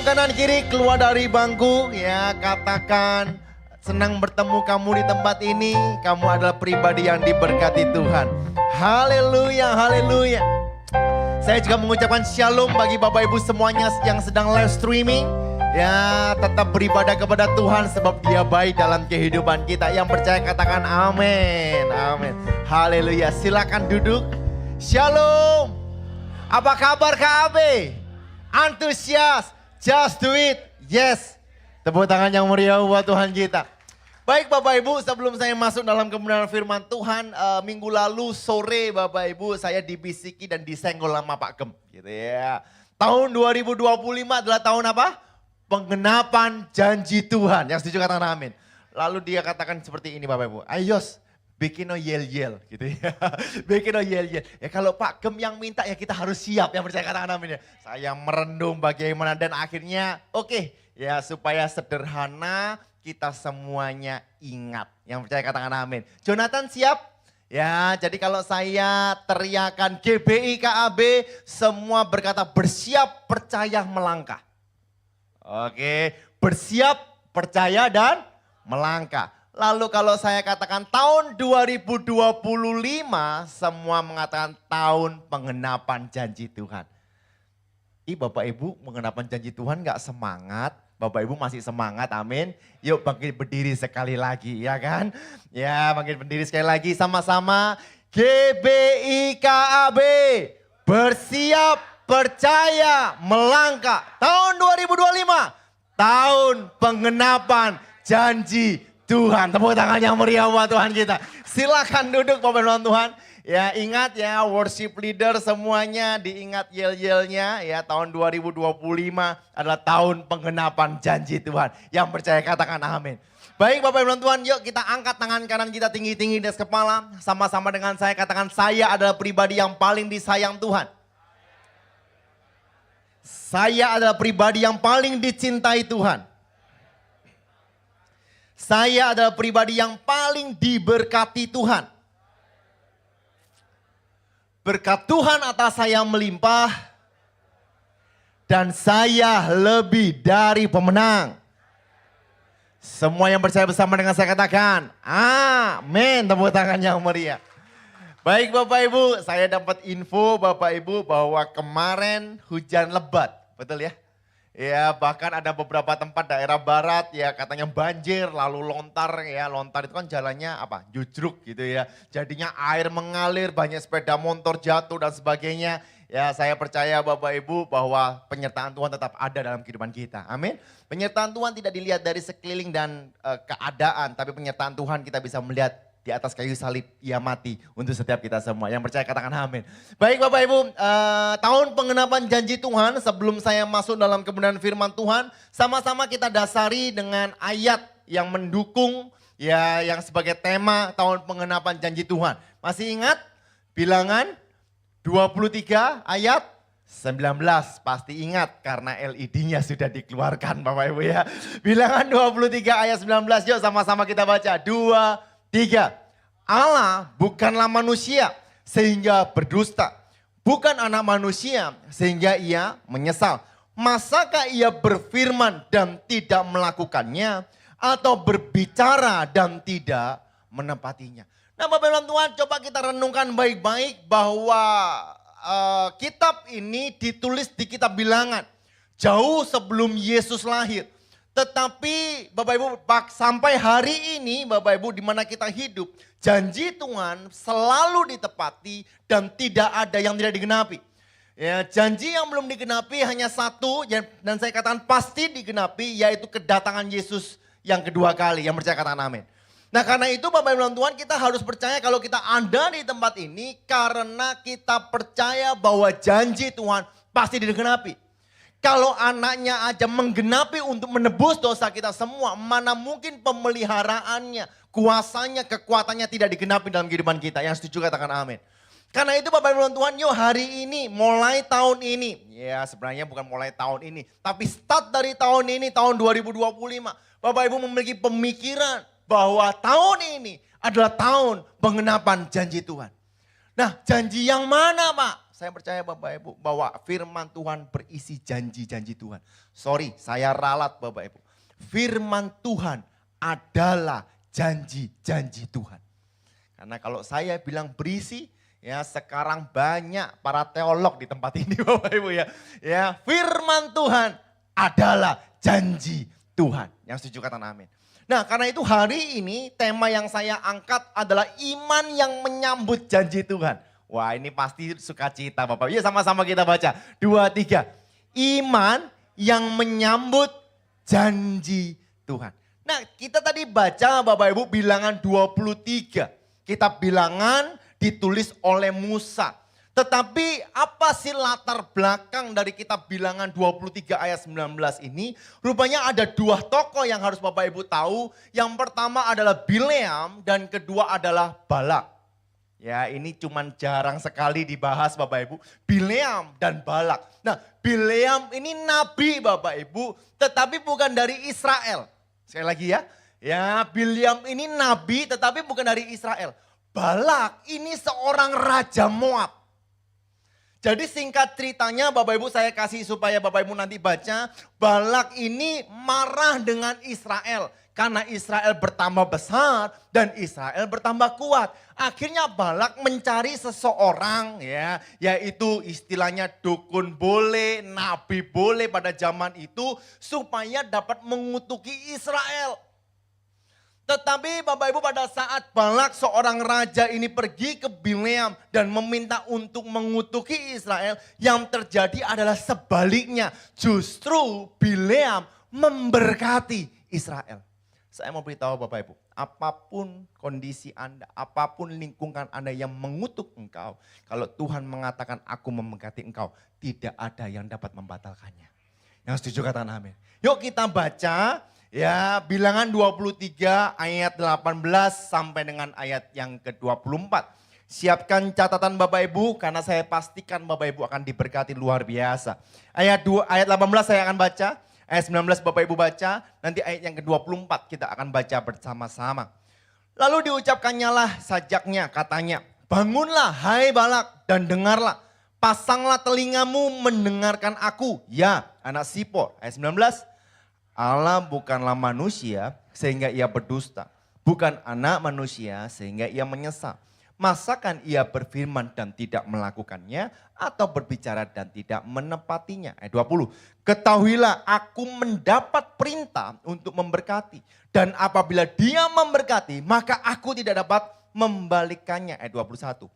kanan kiri, keluar dari bangku, ya katakan senang bertemu kamu di tempat ini. Kamu adalah pribadi yang diberkati Tuhan. Haleluya, haleluya. Saya juga mengucapkan shalom bagi Bapak Ibu semuanya yang sedang live streaming. Ya, tetap beribadah kepada Tuhan sebab Dia baik dalam kehidupan kita. Yang percaya katakan amin, amin. Haleluya, silakan duduk. Shalom. Apa kabar Kak Abe? Antusias, just do it, yes. Tepuk tangan yang meriah buat Tuhan kita. Baik Bapak Ibu, sebelum saya masuk dalam kebenaran firman Tuhan, minggu lalu sore Bapak Ibu saya dibisiki dan disenggol sama Pak Gem. Gitu ya. Tahun 2025 adalah tahun apa? Penggenapan janji Tuhan. Yang setuju katakan amin. Lalu dia katakan seperti ini Bapak Ibu. Ayos, bikin yel-yel gitu ya. Bikin yel-yel. Ya kalau Pak Gem yang minta ya kita harus siap. Yang percaya katakan amin ya. Saya merenung bagaimana dan akhirnya oke. Ya supaya sederhana kita semuanya ingat. Yang percaya katakan amin. Jonathan siap? Ya jadi kalau saya teriakan GBI KAB semua berkata bersiap percaya melangkah. Oke, bersiap, percaya dan melangkah. Lalu kalau saya katakan tahun 2025, semua mengatakan tahun penggenapan janji Tuhan. Bapak Ibu penggenapan janji Tuhan gak semangat? Bapak Ibu masih semangat, amin. Yuk bangkit berdiri sekali lagi, ya kan? Ya bangkit berdiri sekali lagi sama-sama. GBIKAB, bersiap, percaya, melangkah. Tahun 2025, tahun penggenapan janji Tuhan. Tepuk tangan yang meriah buat Tuhan kita. Silakan duduk Bapak Ibu Tuhan. Ya ingat ya worship leader semuanya diingat yel-yelnya. Ya tahun 2025 adalah tahun penggenapan janji Tuhan. Yang percaya katakan amin. Baik Bapak Ibu Tuhan, yuk kita angkat tangan kanan kita tinggi-tinggi di atas kepala. Sama-sama dengan saya katakan saya adalah pribadi yang paling disayang Tuhan. Saya adalah pribadi yang paling dicintai Tuhan. Saya adalah pribadi yang paling diberkati Tuhan. Berkat Tuhan atas saya melimpah. Dan saya lebih dari pemenang. Semua yang percaya bersama dengan saya katakan, amin. Tepuk tangan yang meriah. Baik Bapak Ibu, saya dapat info Bapak Ibu bahwa kemarin hujan lebat, betul ya? Ya bahkan ada beberapa tempat daerah barat ya katanya banjir lalu lontar ya. Lontar itu kan jalannya apa? Jujruk gitu ya. Jadinya air mengalir, banyak sepeda motor jatuh dan sebagainya. Ya saya percaya Bapak Ibu bahwa penyertaan Tuhan tetap ada dalam kehidupan kita. Amin. Penyertaan Tuhan tidak dilihat dari sekeliling dan keadaan. Tapi penyertaan Tuhan kita bisa melihat di atas kayu salib ia mati untuk setiap kita semua. Yang percaya katakan amin. Baik Bapak Ibu, tahun penggenapan janji Tuhan sebelum saya masuk dalam kebenaran firman Tuhan. Sama-sama kita dasari dengan ayat yang mendukung ya yang sebagai tema tahun penggenapan janji Tuhan. Masih ingat bilangan 23 ayat 19 pasti ingat karena LED-nya sudah dikeluarkan Bapak Ibu ya. Bilangan 23 ayat 19 yuk sama-sama kita baca. 2, 3. Allah bukanlah manusia sehingga berdusta. Bukan anak manusia sehingga ia menyesal. Masakah ia berfirman dan tidak melakukannya? Atau berbicara dan tidak menepatinya? Nah Bapak Ibu Tuhan coba kita renungkan baik-baik bahwa kitab ini ditulis di kitab bilangan. Jauh sebelum Yesus lahir. Tetapi Bapak Ibu sampai hari ini Bapak Ibu di mana kita hidup. Janji Tuhan selalu ditepati dan tidak ada yang tidak digenapi. Ya, janji yang belum digenapi hanya satu dan saya katakan pasti digenapi yaitu kedatangan Yesus yang kedua kali. Yang percaya katakan amin. Nah karena itu Bapak Ibu Tuhan kita harus percaya kalau kita ada di tempat ini karena kita percaya bahwa janji Tuhan pasti digenapi. Kalau anaknya aja menggenapi untuk menebus dosa kita semua, mana mungkin pemeliharaannya, kuasanya, kekuatannya tidak digenapi dalam kehidupan kita. Yang setuju katakan amin. Karena itu Bapak Ibu Tuhan, yuk hari ini, mulai tahun ini. Ya sebenarnya bukan mulai tahun ini, tapi start dari tahun ini, tahun 2025. Bapak Ibu memiliki pemikiran bahwa tahun ini adalah tahun penggenapan janji Tuhan. Nah janji yang mana Pak? saya percaya Bapak Ibu bahwa firman Tuhan berisi janji-janji Tuhan. Sorry, saya ralat Bapak Ibu. Firman Tuhan adalah janji-janji Tuhan. Karena kalau saya bilang berisi, ya sekarang banyak para teolog di tempat ini Bapak Ibu ya. Ya, firman Tuhan adalah janji Tuhan. Yang setuju katakan amin. Nah, karena itu hari ini tema yang saya angkat adalah iman yang menyambut janji Tuhan. Wah, ini pasti sukacita Bapak. Yuk sama-sama kita baca. 2, 3. Iman yang menyambut janji Tuhan. Nah, kita tadi baca Bapak Ibu Bilangan 23. Kitab Bilangan ditulis oleh Musa. Tetapi apa sih latar belakang dari kitab Bilangan 23 ayat 19 ini? Rupanya ada 2 tokoh yang harus Bapak Ibu tahu. Yang pertama adalah Bileam dan kedua adalah Balak. Ya, ini cuman jarang sekali dibahas Bapak Ibu. Bileam dan Balak. Nah, Bileam ini nabi Bapak Ibu, tetapi bukan dari Israel. Sekali lagi ya. Ya, Bileam ini nabi tetapi bukan dari Israel. Balak ini seorang raja Moab. Jadi singkat ceritanya Bapak Ibu saya kasih supaya Bapak Ibu nanti baca. Balak ini marah dengan Israel. Karena Israel bertambah besar dan Israel bertambah kuat. Akhirnya Balak mencari seseorang ya. Yaitu istilahnya dukun boleh, nabi boleh pada zaman itu. Supaya dapat mengutuki Israel. Tetapi Bapak Ibu pada saat Balak seorang raja ini pergi ke Bileam dan meminta untuk mengutuki Israel. Yang terjadi adalah sebaliknya. Justru Bileam memberkati Israel. Saya mau beritahu Bapak Ibu, apapun kondisi Anda, apapun lingkungan Anda yang mengutuk engkau. Kalau Tuhan mengatakan aku memberkati engkau, tidak ada yang dapat membatalkannya. Yang setuju katakan amin. Yuk kita baca. Ya, Bilangan 23 ayat 18 sampai dengan ayat yang ke-24. Siapkan catatan Bapak Ibu karena saya pastikan Bapak Ibu akan diberkati luar biasa. Ayat 18 saya akan baca, ayat 19 Bapak Ibu baca, nanti ayat yang ke-24 kita akan baca bersama-sama. Lalu diucapkannya lah sajaknya katanya, bangunlah hai Balak dan dengarlah, pasanglah telingamu mendengarkan aku, ya anak Sipor. Ayat 19. Allah bukanlah manusia sehingga ia berdusta. Bukan anak manusia sehingga ia menyesal. Masakan ia berfirman dan tidak melakukannya atau berbicara dan tidak menepatinya. Ayat 20. Ketahuilah aku mendapat perintah untuk memberkati. Dan apabila dia memberkati maka aku tidak dapat membalikannya. Ayat 21.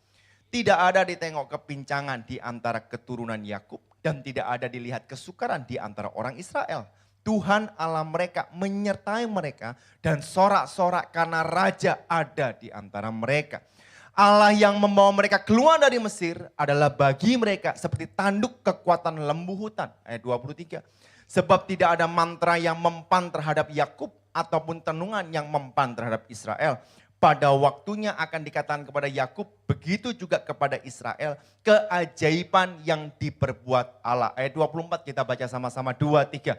Tidak ada ditengok kepincangan di antara keturunan Yakub dan tidak ada dilihat kesukaran di antara orang Israel. Tuhan Allah mereka menyertai mereka dan sorak-sorak karena raja ada di antara mereka. Allah yang membawa mereka keluar dari Mesir adalah bagi mereka seperti tanduk kekuatan lembu hutan. Ayat 23. Sebab tidak ada mantra yang mempan terhadap Yakub ataupun tenungan yang mempan terhadap Israel. Pada waktunya akan dikatakan kepada Yakub, begitu juga kepada Israel, keajaiban yang diperbuat Allah. Ayat 24 kita baca sama-sama 2, 3.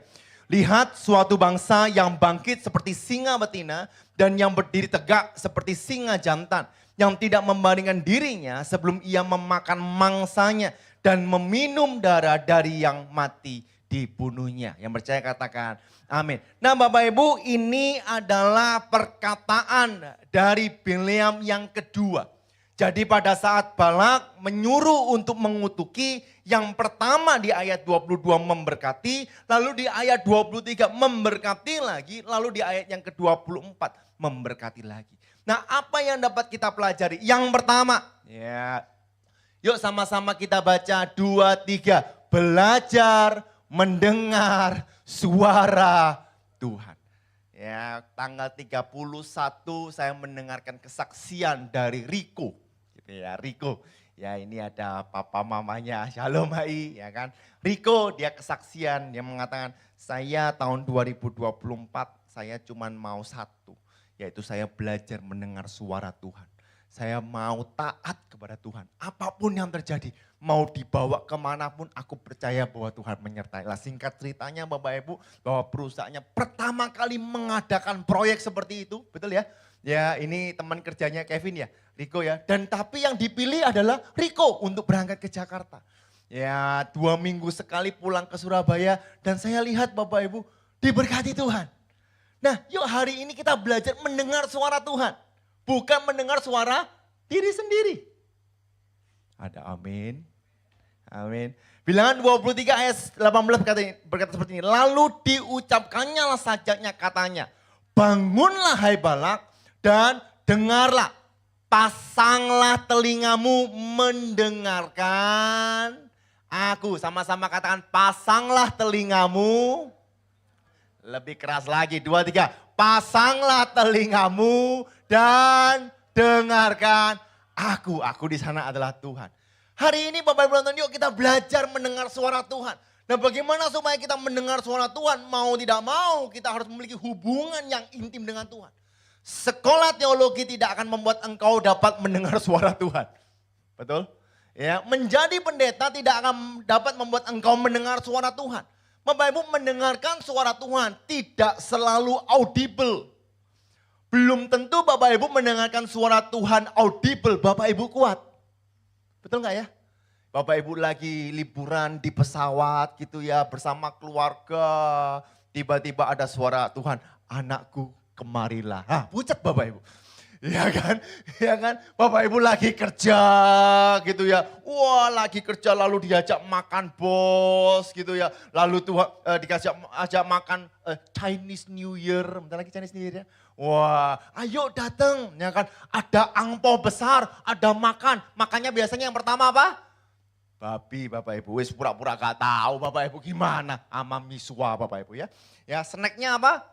Lihat suatu bangsa yang bangkit seperti singa betina dan yang berdiri tegak seperti singa jantan. Yang tidak membandingkan dirinya sebelum ia memakan mangsanya dan meminum darah dari yang mati dibunuhnya. Yang percaya katakan amin. Nah Bapak Ibu ini adalah perkataan dari Bileam yang kedua. Jadi pada saat Balak menyuruh untuk mengutuki, yang pertama di ayat 22 memberkati, lalu di ayat 23 memberkati lagi, lalu di ayat yang ke-24 memberkati lagi. Nah apa yang dapat kita pelajari? Yang pertama, ya, yuk sama-sama kita baca 2, 3. Belajar mendengar suara Tuhan. Ya, tanggal 31 saya mendengarkan kesaksian dari Riko. Ya Riko, ya ini ada papa mamanya Shalom Hai ya kan. Riko dia kesaksian, dia mengatakan saya tahun 2024 saya cuman mau satu, yaitu saya belajar mendengar suara Tuhan. Saya mau taat kepada kepada Tuhan. Apapun yang terjadi, mau dibawa kemanapun, aku percaya bahwa Tuhan menyertai. Lah singkat ceritanya Bapak Ibu, bahwa perusahaannya pertama kali mengadakan proyek seperti itu, betul ya? Ya ini teman kerjanya Kevin ya, Riko ya. Dan tapi yang dipilih adalah Riko untuk berangkat ke Jakarta. Ya 2 minggu sekali pulang ke Surabaya dan saya lihat Bapak Ibu diberkati Tuhan. Nah yuk hari ini kita belajar mendengar suara Tuhan. Bukan mendengar suara diri sendiri. Ada amin. Amin. Bilangan 23 ayat 18 berkata seperti ini. Lalu diucapkannya lah sajaknya katanya. Bangunlah hai Balak dan dengarlah. Pasanglah telingamu mendengarkan aku. Sama-sama katakan pasanglah telingamu. Lebih keras lagi 2, 3. Pasanglah telingamu dan dengarkan aku. Aku di sana adalah Tuhan. Hari ini Bapak Ibu nonton, yuk kita belajar mendengar suara Tuhan. Nah bagaimana supaya kita mendengar suara Tuhan? Mau tidak mau kita harus memiliki hubungan yang intim dengan Tuhan. Sekolah teologi tidak akan membuat engkau dapat mendengar suara Tuhan. Betul? Ya, menjadi pendeta tidak akan dapat membuat engkau mendengar suara Tuhan. Bapak Ibu mendengarkan suara Tuhan tidak selalu audible. Belum tentu Bapak Ibu mendengarkan suara Tuhan audible, Bapak Ibu kuat. Betul nggak ya? Bapak Ibu lagi liburan di pesawat gitu ya bersama keluarga. Tiba-tiba ada suara Tuhan, anakku kemarilah. Pucat Bapak Ibu. Ya kan, ya kan. Bapak Ibu lagi kerja gitu ya. Wah lagi kerja lalu diajak makan bos gitu ya. Lalu Tuhan ajak makan Chinese New Year. Bentar lagi Chinese New Year ya. Wah ayo datang ya kan. Ada angpau besar, ada makan. Makannya biasanya yang pertama apa? Babi Bapak Ibu. Wis pura-pura gak tahu Bapak Ibu gimana. Ama miswa Bapak Ibu ya. Ya snacknya apa?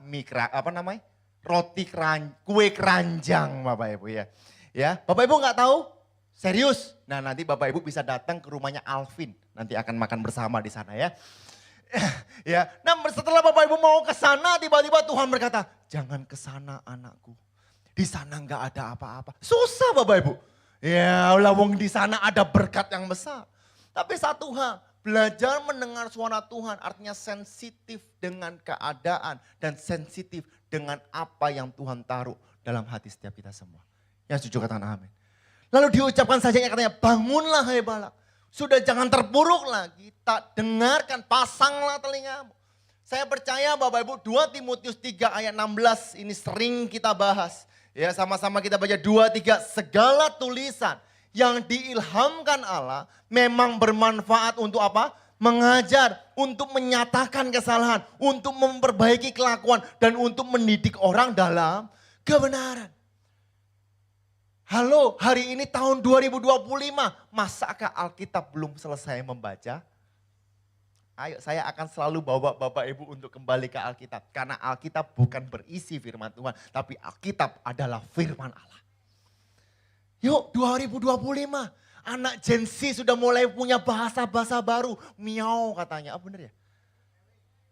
Apa namanya? Kue keranjang Bapak Ibu ya. Ya, Bapak Ibu nggak tahu? Serius? Nah nanti Bapak Ibu bisa datang ke rumahnya Alvin. Nanti akan makan bersama di sana ya. Ya, nah setelah Bapak Ibu mau ke sana tiba-tiba Tuhan berkata, jangan ke sana anakku. Di sana nggak ada apa-apa. Susah Bapak Ibu. Ya, lawang di sana ada berkat yang besar. Tapi satu hal, belajar mendengar suara Tuhan artinya sensitif dengan keadaan dan sensitif dengan apa yang Tuhan taruh dalam hati setiap kita semua. Yang setuju katakan amin. Lalu diucapkan saja katanya, bangunlah hai Balak. Sudah jangan terpuruk lagi, tak dengarkan, pasanglah telingamu. Saya percaya Bapak Ibu 2 Timotius 3 ayat 16 ini sering kita bahas. Ya sama-sama kita baca 2, 3, segala tulisan yang diilhamkan Allah memang bermanfaat untuk apa? Mengajar, untuk menyatakan kesalahan, untuk memperbaiki kelakuan, dan untuk mendidik orang dalam kebenaran. Halo, hari ini tahun 2025, masakah Alkitab belum selesai membaca? Ayo saya akan selalu bawa Bapak Ibu untuk kembali ke Alkitab. Karena Alkitab bukan berisi firman Tuhan, tapi Alkitab adalah firman Allah. Yuk 2025. Anak Gen Z sudah mulai punya bahasa-bahasa baru. Miau katanya, apa bener ya?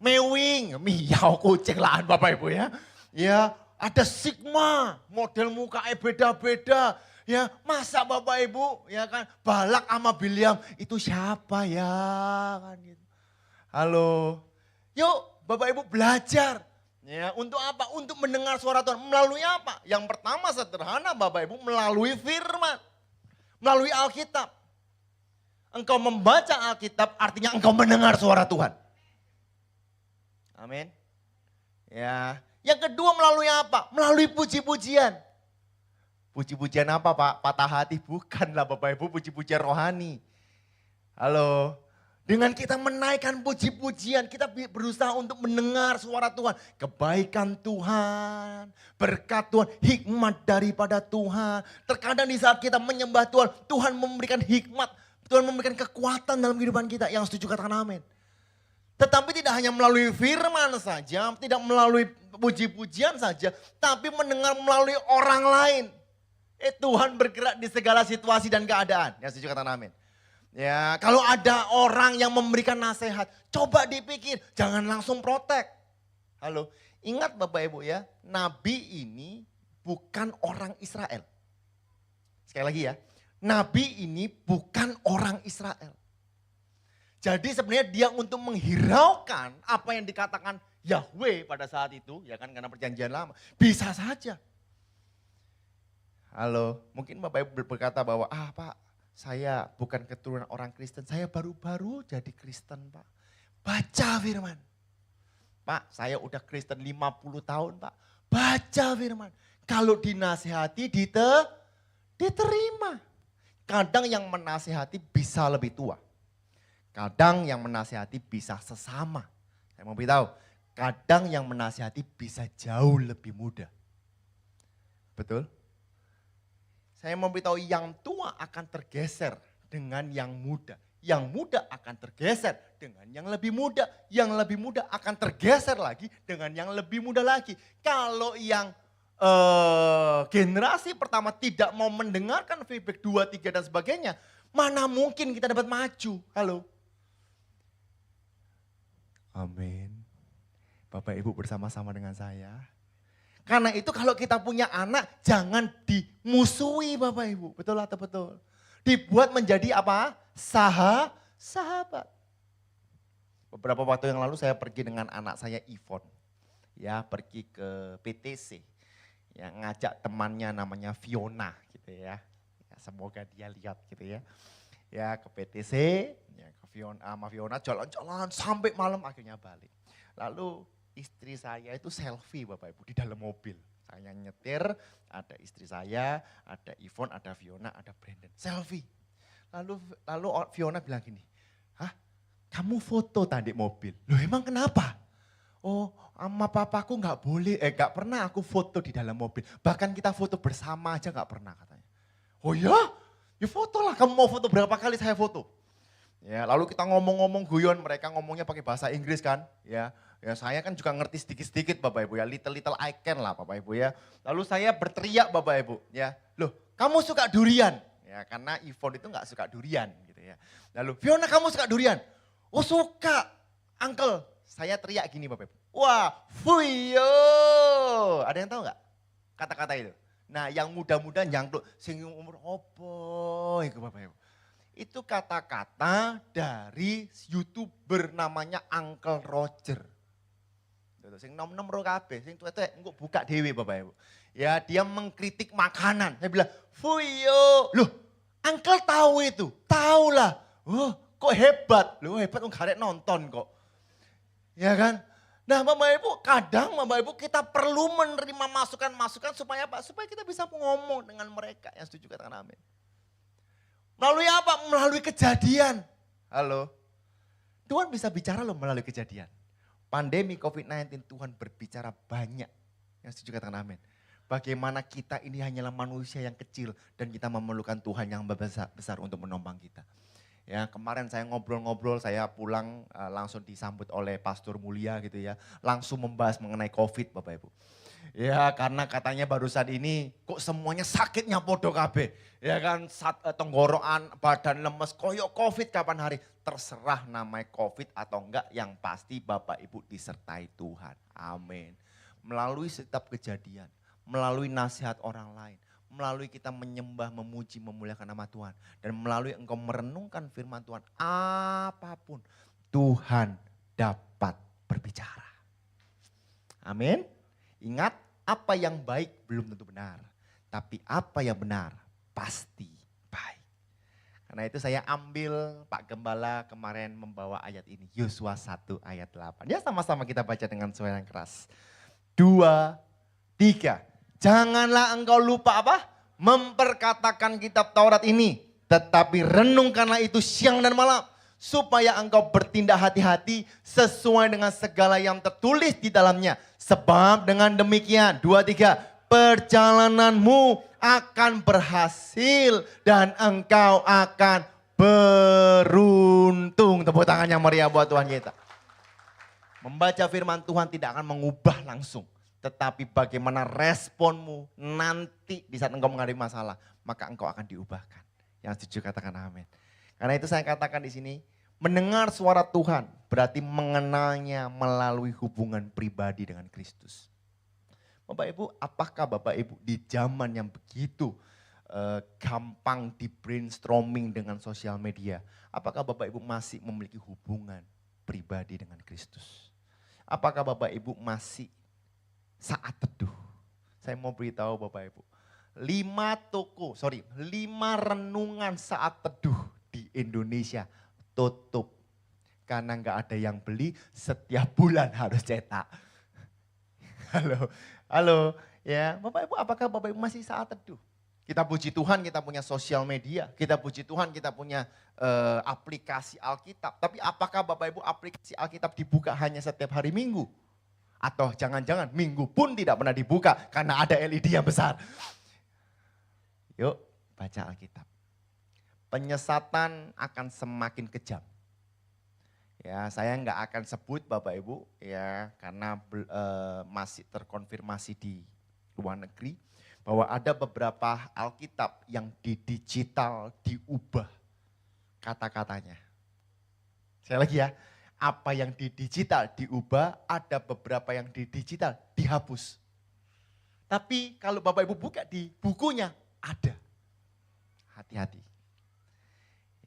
Mewing, miau kucing lahan Bapak Ibu ya. Ya, ada Sigma, model mukanya beda-beda. Ya, masa Bapak Ibu ya kan, Balak sama Biliam itu siapa ya kan gitu. Halo. Yuk Bapak Ibu belajar. Ya, untuk apa? Untuk mendengar suara Tuhan. Melalui apa? Yang pertama sederhana Bapak Ibu, melalui firman. Melalui Alkitab. Engkau membaca Alkitab artinya engkau mendengar suara Tuhan. Amin. Ya. Yang kedua melalui apa? Melalui puji-pujian. Puji-pujian apa Pak? Patah hati? Bukanlah Bapak Ibu, puji-pujian rohani. Halo. Dengan kita menaikkan puji-pujian, kita berusaha untuk mendengar suara Tuhan. Kebaikan Tuhan, berkat Tuhan, hikmat daripada Tuhan. Terkadang di saat kita menyembah Tuhan, Tuhan memberikan hikmat. Tuhan memberikan kekuatan dalam kehidupan kita. Yang setuju katakan amin. Tetapi tidak hanya melalui firman saja, tidak melalui puji-pujian saja, tapi mendengar melalui orang lain. Tuhan bergerak di segala situasi dan keadaan. Yang setuju katakan amin. Ya, kalau ada orang yang memberikan nasihat, coba dipikir, jangan langsung protek. Halo, ingat Bapak Ibu ya, Nabi ini bukan orang Israel. Sekali lagi ya, Nabi ini bukan orang Israel. Jadi sebenarnya dia untuk menghiraukan apa yang dikatakan Yahweh pada saat itu, ya kan, karena perjanjian lama. Bisa saja. Halo, mungkin Bapak Ibu berkata bahwa, Pak, saya bukan keturunan orang Kristen, saya baru-baru jadi Kristen Pak. Baca firman. Pak, saya udah Kristen 50 tahun Pak. Baca firman. Kalau dinasihati, diterima. Kadang yang menasihati bisa lebih tua. Kadang yang menasihati bisa sesama. Saya mau beritahu, kadang yang menasihati bisa jauh lebih muda. Betul? Saya mau beritahu yang tua akan tergeser dengan yang muda. Yang muda akan tergeser dengan yang lebih muda. Yang lebih muda akan tergeser lagi dengan yang lebih muda lagi. Kalau yang generasi pertama tidak mau mendengarkan feedback 2, 3 dan sebagainya, mana mungkin kita dapat maju? Halo? Amin. Bapak Ibu bersama-sama dengan saya. Karena itu kalau kita punya anak jangan dimusuhi Bapak Ibu. Betul atau betul? Dibuat menjadi apa? Sahabat. Beberapa waktu yang lalu saya pergi dengan anak saya Yvonne. Ya, pergi ke PTC. Ya, ngajak temannya namanya Fiona gitu ya. Semoga dia lihat gitu ya. Ya, ke PTC, ya ke Fiona, sama Fiona jalan-jalan sampai malam akhirnya balik. Lalu istri saya itu selfie Bapak Ibu di dalam mobil. Saya nyetir, ada istri saya, ada Yvonne, ada Fiona, ada Brandon. Selfie. Lalu Fiona bilang gini, hah kamu foto tadi mobil? Loh emang kenapa? Oh sama papaku gak boleh, gak pernah aku foto di dalam mobil. Bahkan kita foto bersama aja gak pernah katanya. Oh ya? Ya foto lah, kamu mau foto berapa kali saya foto. Ya, lalu kita ngomong-ngomong guyon, mereka ngomongnya pakai bahasa Inggris kan. Ya, saya kan juga ngerti sedikit-sedikit Bapak Ibu ya, little I can lah Bapak Ibu ya. Lalu saya berteriak Bapak Ibu ya, loh kamu suka durian? Ya karena Yvonne itu gak suka durian gitu ya. Lalu Fiona kamu suka durian? Oh suka, uncle. Saya teriak gini Bapak Ibu, wah fuyo. Ada yang tahu gak kata-kata itu? Nah yang muda-muda nyangkluk, sing umur opo itu Bapak Ibu. Itu kata-kata dari YouTuber namanya Uncle Roger. Sing nom-nom ro kabeh, sing tuwek-tuwek engko buka dhewe Bapak Ibu. Ya dia mengkritik makanan. Saya bilang, "Fuyo." Loh, Uncle tahu itu? Tahu lah. Oh, kok hebat. Loh, hebat kok garek nonton kok. Ya kan? Nah Bapak Ibu, kadang Bapak Ibu kita perlu menerima masukan-masukan supaya apa? Supaya kita bisa ngomong dengan mereka. Yang setuju katakan amin. Melalui apa? Melalui kejadian. Halo? Tuhan bisa bicara loh melalui kejadian. Pandemi COVID-19 Tuhan berbicara banyak. Yang setuju katakan amin. Bagaimana kita ini hanyalah manusia yang kecil dan kita memerlukan Tuhan yang besar untuk menopang kita. Ya, kemarin saya ngobrol-ngobrol, saya pulang langsung disambut oleh Pastor Mulia gitu ya. Langsung membahas mengenai COVID Bapak Ibu. Ya karena katanya barusan ini kok semuanya sakitnya podo kabeh. Ya kan tenggorokan, badan lemes, koyok COVID kapan hari. Terserah namanya COVID atau enggak, yang pasti Bapak Ibu disertai Tuhan. Amin. Melalui setiap kejadian, melalui nasihat orang lain, melalui kita menyembah, memuji, memuliakan nama Tuhan. Dan melalui engkau merenungkan firman Tuhan, apapun Tuhan dapat berbicara. Amin. Ingat, apa yang baik belum tentu benar. Tapi apa yang benar pasti baik. Karena itu saya ambil Pak Gembala kemarin membawa ayat ini. Yosua 1 ayat 8. Ya sama-sama kita baca dengan suara yang keras. 2, 3. Janganlah engkau lupa apa? Memperkatakan kitab Taurat ini. Tetapi renungkanlah itu siang dan malam. Supaya engkau bertindak hati-hati sesuai dengan segala yang tertulis di dalamnya. Sebab dengan demikian, 2, 3, perjalananmu akan berhasil dan engkau akan beruntung. Tepuk tangan yang meriah buat Tuhan kita. Membaca firman Tuhan tidak akan mengubah langsung. Tetapi bagaimana responmu nanti di saat engkau menghadapi masalah, maka engkau akan diubahkan. Yang setuju katakan amin. Karena itu saya katakan di sini, mendengar suara Tuhan berarti mengenalnya melalui hubungan pribadi dengan Kristus. Bapak Ibu, apakah Bapak Ibu di zaman yang begitu gampang di brainstorming dengan sosial media. Apakah Bapak Ibu masih memiliki hubungan pribadi dengan Kristus? Apakah Bapak Ibu masih saat teduh? Saya mau beritahu Bapak Ibu, 5 renungan saat teduh di Indonesia tutup. Karena nggak ada yang beli, setiap bulan harus cetak. Halo, ya Bapak Ibu, apakah Bapak Ibu masih saat teduh? Kita puji Tuhan kita punya sosial media, kita puji Tuhan kita punya aplikasi Alkitab. Tapi apakah Bapak Ibu aplikasi Alkitab dibuka hanya setiap hari Minggu? Atau jangan-jangan Minggu pun tidak pernah dibuka karena ada LED yang besar. Yuk baca Alkitab. Penyesatan akan semakin kejam. Ya, saya nggak akan sebut Bapak Ibu ya karena masih terkonfirmasi di luar negeri. Bahwa ada beberapa Alkitab yang di digital diubah kata-katanya. Sekali lagi ya, apa yang di digital diubah, ada beberapa yang di digital dihapus. Tapi kalau Bapak Ibu buka di bukunya, ada. Hati-hati.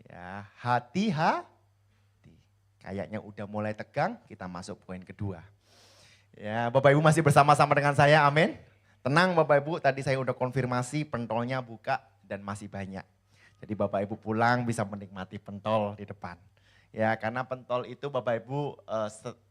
Ya, hati-hati. Kayaknya udah mulai tegang, kita masuk poin kedua. Ya, Bapak Ibu masih bersama-sama dengan saya, amin. Tenang Bapak Ibu, tadi saya udah konfirmasi pentolnya buka dan masih banyak. Jadi Bapak Ibu pulang bisa menikmati pentol di depan. Ya karena pentol itu Bapak Ibu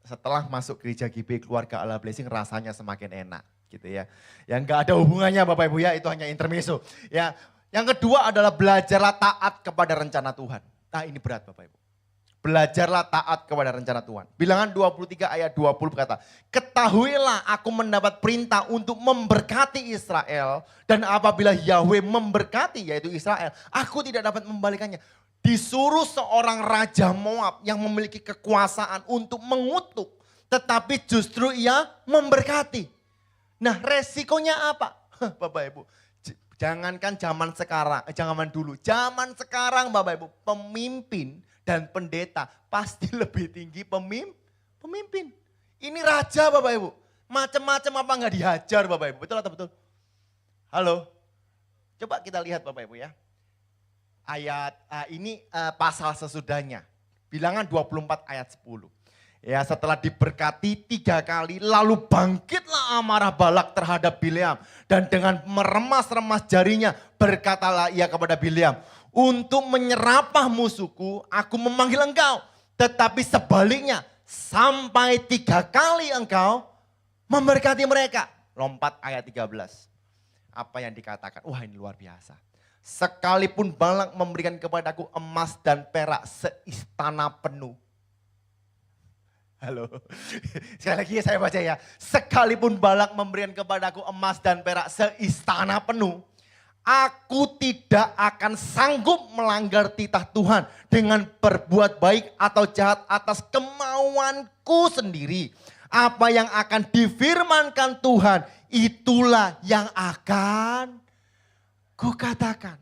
setelah masuk gereja GB Keluarga Allah Blessing rasanya semakin enak gitu ya. Yang gak ada hubungannya Bapak Ibu ya, itu hanya intermezzo. Ya, yang kedua adalah belajarlah taat kepada rencana Tuhan. Nah ini berat Bapak Ibu. Belajarlah taat kepada rencana Tuhan. Bilangan 23 ayat 20 berkata, ketahuilah aku mendapat perintah untuk memberkati Israel. Dan apabila Yahweh memberkati yaitu Israel, aku tidak dapat membalikannya. Disuruh seorang raja Moab yang memiliki kekuasaan untuk mengutuk. Tetapi justru ia memberkati. Nah resikonya apa? Bapak Ibu, jangankan zaman sekarang, zaman dulu. Zaman sekarang Bapak Ibu, pemimpin dan pendeta pasti lebih tinggi pemimpin. Ini raja Bapak Ibu. Macam-macam apa enggak dihajar Bapak Ibu. Betul atau betul? Halo. Coba kita lihat Bapak Ibu ya. Ayat ini pasal sesudahnya. Bilangan 24 ayat 10. Ya setelah diberkati 3 kali lalu bangkitlah amarah Balak terhadap Bileam. Dan dengan meremas-remas jarinya berkatalah ia kepada Bileam. Untuk menyerapah musuhku, aku memanggil engkau. Tetapi sebaliknya, sampai 3 kali engkau memberkati mereka. Lompat ayat 13. Apa yang dikatakan? Wah ini luar biasa. Sekalipun Balak memberikan kepadaku emas dan perak seistana penuh. Halo, sekali lagi saya baca ya. Sekalipun Balak memberikan kepadaku emas dan perak seistana penuh. Aku tidak akan sanggup melanggar titah Tuhan dengan berbuat baik atau jahat atas kemauanku sendiri. Apa yang akan difirmankan Tuhan, itulah yang akan kukatakan.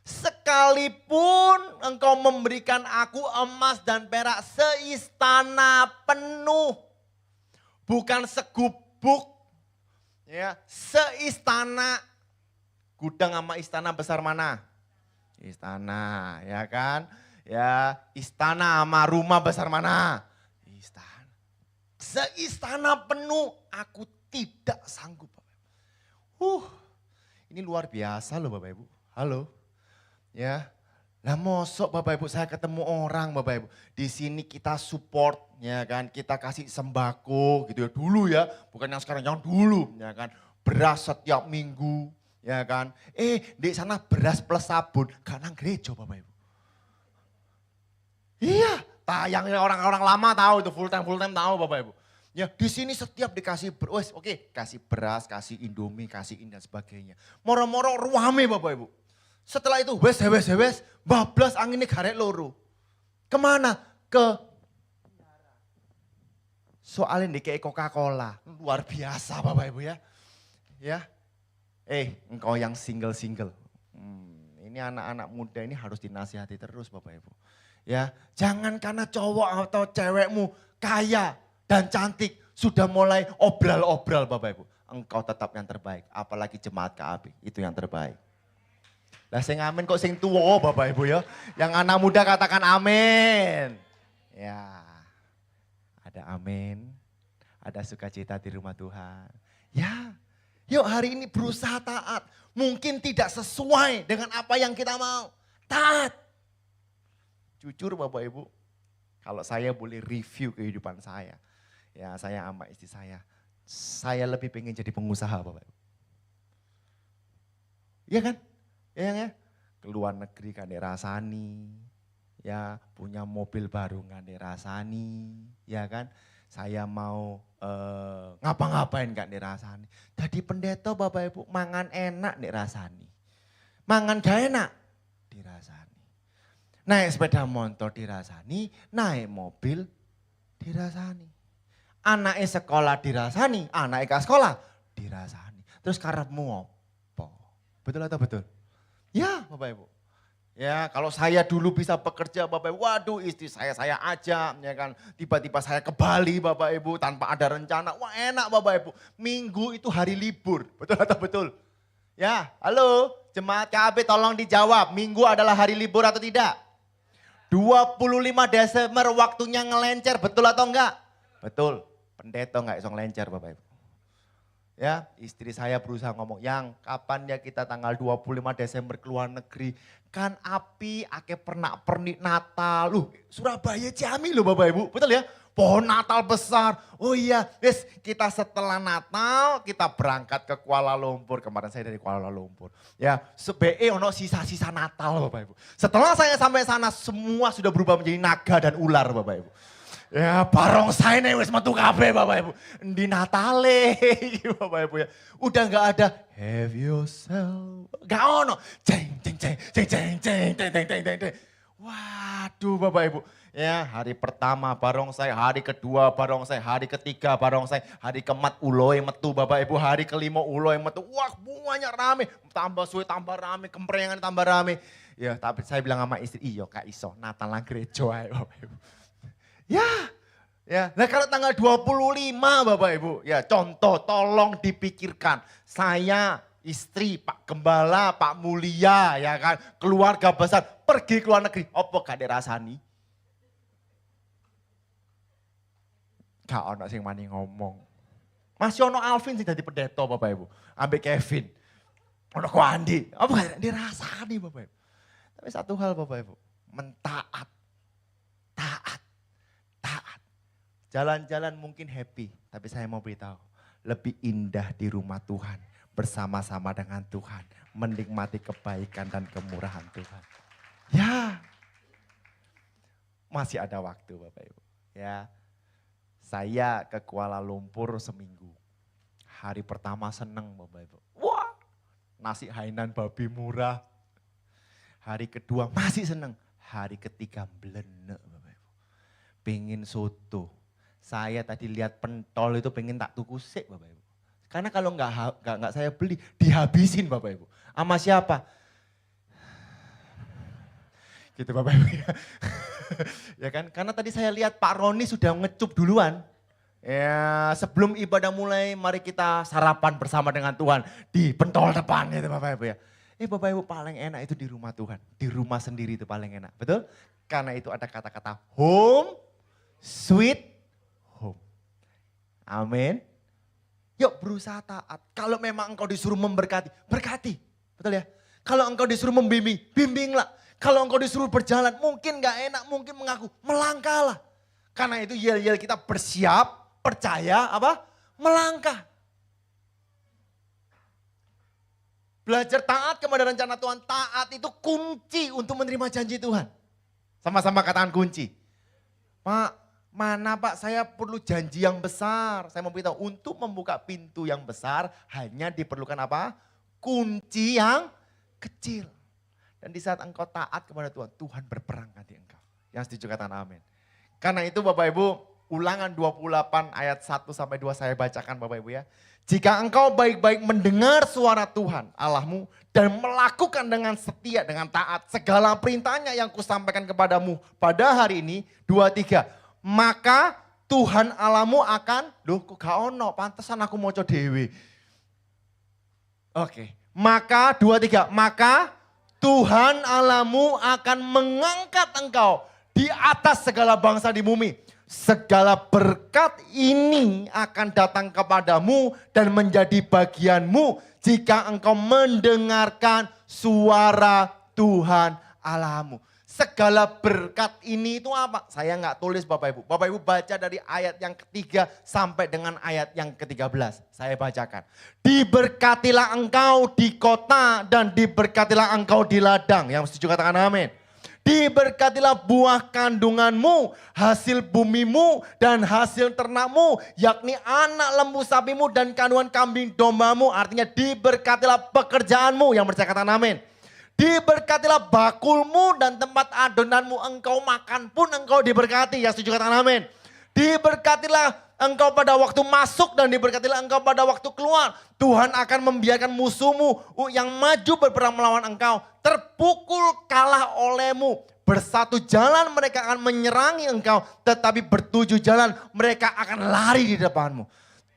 Sekalipun engkau memberikan aku emas dan perak seistana penuh. Bukan segubuk, ya, seistana. Gudang sama istana besar mana? Istana, ya kan? Ya, istana sama rumah besar mana? Istana. Seistana penuh, aku tidak sanggup. Ini luar biasa loh Bapak Ibu. Halo. Ya. Lah mosok Bapak Ibu saya ketemu orang Bapak Ibu. Di sini kita support ya kan, kita kasih sembako gitu ya. Dulu ya, bukan yang sekarang, yang dulu ya kan. Beras setiap minggu. Ya kan, di sana beras plus sabun, gak nang gereja Bapak Ibu. Iya, tayangnya orang-orang lama tahu itu full time tahu Bapak Ibu. Ya di sini setiap dikasih kasih beras, kasih indomie, kasih ini dan sebagainya. Moro-moro ruame Bapak Ibu. Setelah itu wes, bablas anginnya garek loro. Kemana? Ke soalnya DKI Coca-Cola, luar biasa Bapak Ibu ya. Ya. Engkau yang single. Ini anak-anak muda ini harus dinasihati terus Bapak Ibu. Ya, jangan karena cowok atau cewekmu kaya dan cantik sudah mulai obral-obral Bapak Ibu. Engkau tetap yang terbaik, apalagi jemaat KAB, itu yang terbaik. Lah sing amin kok sing tua Bapak Ibu ya. Yang anak muda katakan amin. Ya, ada amin, ada sukacita di rumah Tuhan. Ya, yuk hari ini berusaha taat. Mungkin tidak sesuai dengan apa yang kita mau. Taat. Jujur Bapak Ibu, kalau saya boleh review kehidupan saya. Ya saya sama istri saya lebih pengen jadi pengusaha Bapak Ibu. Iya kan? Ya. Keluar negeri kan dirasani. Ya punya mobil baru kan dirasani. Ya kan? Saya mau ngapa-ngapain kan dirasani. Jadi pendeta Bapak Ibu mangan enak dirasani. Mangan gak enak dirasani. Naik sepeda motor dirasani, naik mobil dirasani. Anaknya sekolah dirasani, anaknya ke sekolah dirasani. Terus karepmu apa? Betul atau betul? Ya Bapak Ibu. Ya kalau saya dulu bisa bekerja Bapak Ibu, waduh istri saya ajak ya kan. Tiba-tiba saya ke Bali Bapak Ibu tanpa ada rencana. Wah enak Bapak Ibu, minggu itu hari libur. Betul atau betul? Ya halo jemaat KB tolong dijawab, minggu adalah hari libur atau tidak? 25 Desember waktunya ngelencer, betul atau enggak? Betul, pendeta enggak iso ngelencer Bapak Ibu. Ya, istri saya berusaha ngomong, yang kapan ya kita tanggal 25 Desember keluar negeri. Kan api, ake pernak-pernik Natal. Surabaya Ciamik loh Bapak Ibu, betul ya? Pohon Natal besar. Oh iya, kita setelah Natal kita berangkat ke Kuala Lumpur. Kemarin saya dari Kuala Lumpur. Ya, SBE ono sisa-sisa Natal Bapak Ibu. Setelah saya sampai sana semua sudah berubah menjadi naga dan ular Bapak Ibu. Ya barongsai nih wis metu kabeh Bapak Ibu. Di Natale Bapak Ibu ya. Udah gak ada have yourself. Gak ono. Ceng ceng ceng ceng ceng ceng ceng ceng ceng ceng. Waduh Bapak Ibu. Ya hari pertama barongsai, hari kedua barongsai, hari ketiga barongsai, hari keempat uloy metu Bapak Ibu, hari kelima uloy metu. Wah bunganya rame, tambah suwe tambah rame, kemprengan tambah rame. Ya tapi saya bilang sama istri, iya Kak Iso, Natal nang gereja ae Bapak Ibu. Ya. Nah kalau tanggal 25 Bapak Ibu, ya contoh tolong dipikirkan. Saya, istri, Pak Gembala, Pak Mulia, ya kan, keluarga besar pergi ke luar negeri. Apa gak dirasani? Gak ono sing mani ngomong. Masih ono Alvin sing dadi pendeta Bapak Ibu, ambek Kevin. Ono ko Andi, apa gak dirasani Bapak Ibu? Tapi satu hal Bapak Ibu, mentaat. Jalan-jalan mungkin happy, tapi saya mau beritahu, lebih indah di rumah Tuhan, bersama-sama dengan Tuhan, menikmati kebaikan dan kemurahan Tuhan. Ya, masih ada waktu Bapak Ibu. Ya, saya ke Kuala Lumpur seminggu. Hari pertama seneng Bapak Ibu. Wah, nasi Hainan babi murah. Hari kedua masih seneng. Hari ketiga blenek Bapak Ibu. Pengen soto. Saya tadi lihat pentol itu pengen tak tuku sik Bapak Ibu. Karena kalau nggak saya beli, dihabisin Bapak Ibu. Sama siapa? Gitu Bapak Ibu ya. Ya kan, karena tadi saya lihat Pak Roni sudah ngecup duluan. Ya sebelum ibadah mulai, mari kita sarapan bersama dengan Tuhan. Di pentol depan itu Bapak Ibu ya. Bapak Ibu paling enak itu di rumah Tuhan. Di rumah sendiri itu paling enak, betul? Karena itu ada kata-kata home, sweet home. Amin. Yuk berusaha taat. Kalau memang engkau disuruh memberkati, berkati. Betul ya? Kalau engkau disuruh membimbing, bimbinglah. Kalau engkau disuruh berjalan, mungkin gak enak, mungkin mengaku, melangkahlah. Karena itu yel-yel kita bersiap, percaya, melangkah. Belajar taat kepada rencana Tuhan. Taat itu kunci untuk menerima janji Tuhan. Sama-sama katakan kunci. Pak, mana Pak, saya perlu janji yang besar. Saya mau beritahu, untuk membuka pintu yang besar hanya diperlukan apa? Kunci yang kecil. Dan di saat engkau taat kepada Tuhan, Tuhan berperang di engkau. Yang setuju katakan amin. Karena itu Bapak Ibu, Ulangan 28 ayat 1 sampai 2 saya bacakan Bapak Ibu ya. Jika engkau baik-baik mendengar suara Tuhan Allahmu dan melakukan dengan setia, dengan taat segala perintahnya yang kusampaikan kepadamu pada hari ini, 2, 3. Maka Tuhan Allahmu akan, loh kok gak ono, pantesan aku mau coba dewe. Oke, maka 2, 3, maka Tuhan Allahmu akan mengangkat engkau di atas segala bangsa di bumi. Segala berkat ini akan datang kepadamu dan menjadi bagianmu jika engkau mendengarkan suara Tuhan Allahmu. Segala berkat ini itu apa? Saya nggak tulis Bapak Ibu. Bapak Ibu baca dari ayat yang ketiga sampai dengan ayat yang ke-13. Saya bacakan. Diberkatilah engkau di kota dan diberkatilah engkau di ladang. Yang setuju katakan amin. Diberkatilah buah kandunganmu, hasil bumimu dan hasil ternakmu, yakni anak lembu sapimu dan kandungan kambing dombamu. Artinya diberkatilah pekerjaanmu, yang percaya katakan amin. Diberkatilah bakulmu dan tempat adonanmu, engkau makan pun engkau diberkati. Yang setuju katakan amin. Diberkatilah engkau pada waktu masuk dan diberkatilah engkau pada waktu keluar. Tuhan akan membiarkan musuhmu yang maju berperang melawan engkau terpukul kalah olehmu. Bersatu jalan mereka akan menyerangi engkau, tetapi bertujuh jalan mereka akan lari di depanmu.